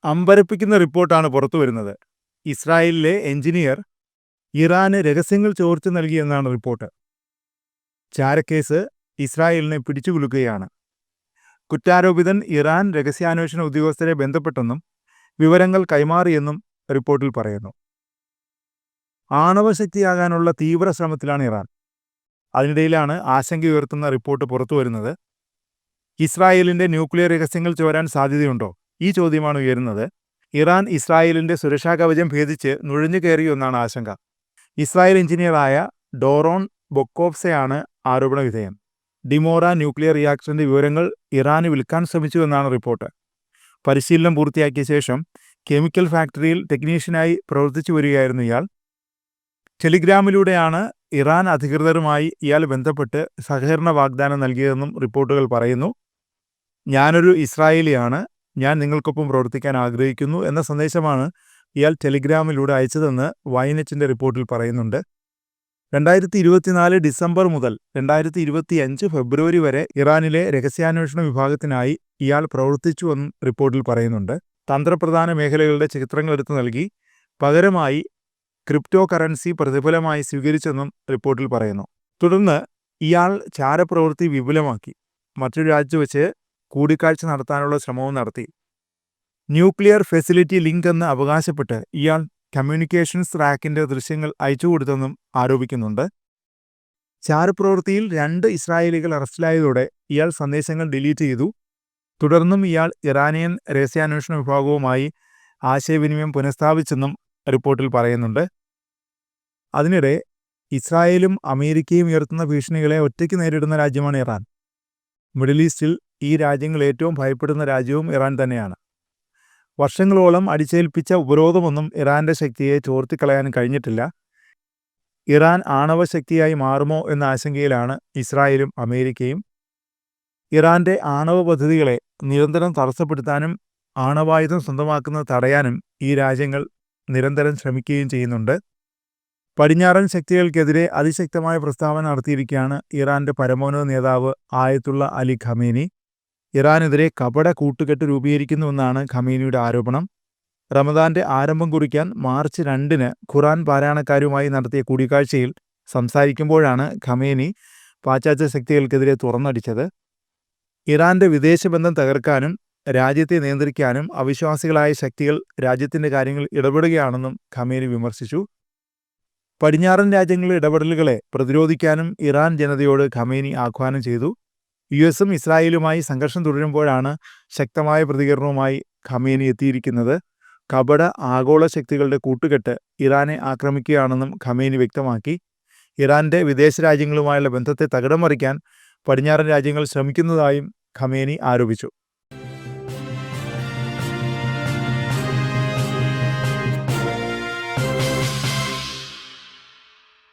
അമ്പരപ്പിക്കുന്ന റിപ്പോർട്ടാണ് പുറത്തുവരുന്നത്. ഇസ്രായേലിലെ എഞ്ചിനീയർ ഇറാന് രഹസ്യങ്ങൾ ചോർത്തി നൽകിയെന്നാണ് റിപ്പോർട്ട്. ചാരക്കേസ് ഇസ്രായേലിനെ പിടിച്ചുകുലുക്കുകയാണ്. കുറ്റാരോപിതൻ ഇറാൻ രഹസ്യാന്വേഷണ ഉദ്യോഗസ്ഥരെ ബന്ധപ്പെട്ടെന്നും വിവരങ്ങൾ കൈമാറിയെന്നും റിപ്പോർട്ടിൽ പറയുന്നു. ആണവശക്തിയാകാനുള്ള തീവ്ര ശ്രമത്തിലാണ് ഇറാൻ. അതിനിടയിലാണ് ആശങ്കയുയർത്തുന്ന റിപ്പോർട്ട് പുറത്തുവരുന്നത്. ഇസ്രായേലിന്റെ ന്യൂക്ലിയർ രഹസ്യങ്ങൾ ചോരാൻ സാധ്യതയുണ്ടോ? ഈ ചോദ്യമാണ് ഉയരുന്നത്. ഇറാൻ ഇസ്രായേലിന്റെ സുരക്ഷാ കവചം ഭേദിച്ച് നുഴഞ്ഞു കയറിയെന്നാണ് ആശങ്ക. ഇസ്രായേൽ എഞ്ചിനീയറായ ഡോറോൺ ബൊക്കോവ്സയാണ് ആരോപണ വിധേയൻ. ഡിമോറ ന്യൂക്ലിയർ റിയാക്ടറിന്റെ വിവരങ്ങൾ ഇറാന് വിൽക്കാൻ ശ്രമിച്ചുവെന്നാണ് റിപ്പോർട്ട്. പരിശീലനം പൂർത്തിയാക്കിയ ശേഷം കെമിക്കൽ ഫാക്ടറിയിൽ ടെക്നീഷ്യനായി പ്രവർത്തിച്ചു വരികയായിരുന്നു ഇയാൾ. ടെലിഗ്രാമിലൂടെയാണ് ഇറാൻ അധികൃതരുമായി ഇയാൾ ബന്ധപ്പെട്ട് സഹകരണ വാഗ്ദാനം നൽകിയതെന്നും റിപ്പോർട്ടുകൾ പറയുന്നു. ഞാനൊരു ഇസ്രായേലിയാണ്, ഞാൻ നിങ്ങൾക്കൊപ്പം പ്രവർത്തിക്കാൻ ആഗ്രഹിക്കുന്നു എന്ന സന്ദേശമാണ് ഇയാൾ ടെലിഗ്രാമിലൂടെ അയച്ചതെന്ന് വൈനെറ്റിന്റെ റിപ്പോർട്ടിൽ പറയുന്നുണ്ട്. 2024 ഡിസംബർ മുതൽ 2025 ഫെബ്രുവരി വരെ ഇറാനിലെ രഹസ്യാന്വേഷണ വിഭാഗത്തിനായി ഇയാൾ പ്രവർത്തിച്ചുവെന്നും റിപ്പോർട്ടിൽ പറയുന്നുണ്ട്. തന്ത്രപ്രധാന മേഖലകളുടെ ചിത്രങ്ങൾ എടുത്തു നൽകി പകരമായി ക്രിപ്റ്റോ കറൻസി പ്രതിഫലമായി സ്വീകരിച്ചെന്നും റിപ്പോർട്ടിൽ പറയുന്നു. തുടർന്ന് ഇയാൾ ചാരപ്രവൃത്തി വിപുലമാക്കി മറ്റൊരു രാജ്യത്ത് വെച്ച് കൂടിക്കാഴ്ച നടത്താനുള്ള ശ്രമവും നടത്തി. ന്യൂക്ലിയർ ഫെസിലിറ്റി ലിങ്ക് എന്ന് അവകാശപ്പെട്ട് ഇയാൾ കമ്മ്യൂണിക്കേഷൻസ് റാക്കിന്റെ ദൃശ്യങ്ങൾ അയച്ചുകൊടുത്തെന്നും ആരോപിക്കുന്നുണ്ട്. ചാരപ്രവൃത്തിയിൽ 2 ഇസ്രായേലികൾ അറസ്റ്റിലായതോടെ ഇയാൾ സന്ദേശങ്ങൾ ഡിലീറ്റ് ചെയ്തു. തുടർന്നും ഇയാൾ ഇറാനിയൻ രഹസ്യാന്വേഷണ വിഭാഗവുമായി ആശയവിനിമയം പുനഃസ്ഥാപിച്ചെന്നും റിപ്പോർട്ടിൽ പറയുന്നുണ്ട്. അതിനിടെ ഇസ്രായേലും അമേരിക്കയും ഉയർത്തുന്ന ഭീഷണികളെ ഒറ്റയ്ക്ക് നേരിടുന്ന രാജ്യമാണ് ഇറാൻ. മിഡിൽ ഈസ്റ്റിൽ ഈ രാജ്യങ്ങൾ ഏറ്റവും ഭയപ്പെടുന്ന രാജ്യവും ഇറാൻ തന്നെയാണ്. വർഷങ്ങളോളം അടിച്ചേൽപ്പിച്ച ഉപരോധമൊന്നും ഇറാന്റെ ശക്തിയെ ചോർത്തിക്കളയാൻ കഴിഞ്ഞിട്ടില്ല. ഇറാൻ ആണവശക്തിയായി മാറുമോ എന്ന ആശങ്കയിലാണ് ഇസ്രായേലും അമേരിക്കയും. ഇറാന്റെ ആണവ പദ്ധതികളെ നിരന്തരം തടസ്സപ്പെടുത്താനും ആണവായുധം സ്വന്തമാക്കുന്നത് തടയാനും ഈ രാജ്യങ്ങൾ നിരന്തരം ശ്രമിക്കുകയും ചെയ്യുന്നുണ്ട്. പടിഞ്ഞാറൻ ശക്തികൾക്കെതിരെ അതിശക്തമായ പ്രസ്താവന നടത്തിയിരിക്കുകയാണ് ഇറാന്റെ പരമോന്നത നേതാവ് ആയത്തുള്ള അലി ഖമേനി. ഇറാനെതിരെ കപട കൂട്ടുകെട്ട് രൂപീകരിക്കുന്നുവെന്നാണ് ഖമേനിയുടെ ആരോപണം. റമദാന്റെ ആരംഭം കുറിക്കാൻ മാർച്ച് 2 ഖുറാൻ പാരായണക്കാരുമായി നടത്തിയ കൂടിക്കാഴ്ചയിൽ സംസാരിക്കുമ്പോഴാണ് ഖമേനി പാശ്ചാത്യ ശക്തികൾക്കെതിരെ തുറന്നടിച്ചത്. ഇറാന്റെ വിദേശബന്ധം തകർക്കാനും രാജ്യത്തെ നിയന്ത്രിക്കാനും അവിശ്വാസികളായ ശക്തികൾ രാജ്യത്തിന്റെ കാര്യങ്ങൾ ഇടപെടുകയാണെന്നും ഖമേനി വിമർശിച്ചു. പടിഞ്ഞാറൻ രാജ്യങ്ങളുടെ ഇടപെടലുകളെ പ്രതിരോധിക്കാനും ഇറാൻ ജനതയോട് ഖമേനി ആഹ്വാനം ചെയ്തു. യുഎസും ഇസ്രായേലുമായി സംഘർഷം തുടരുമ്പോഴാണ് ശക്തമായ പ്രതികരണവുമായി ഖമേനി എത്തിയിരിക്കുന്നത്. കപട ആഗോള ശക്തികളുടെ കൂട്ടുകെട്ട് ഇറാനെ ആക്രമിക്കുകയാണെന്നും ഖമേനി വ്യക്തമാക്കി. ഇറാന്റെ വിദേശ രാജ്യങ്ങളുമായുള്ള ബന്ധത്തെ തകിടം മറിക്കാൻ പടിഞ്ഞാറൻ രാജ്യങ്ങൾ ശ്രമിക്കുന്നതായും ഖമേനി ആരോപിച്ചു.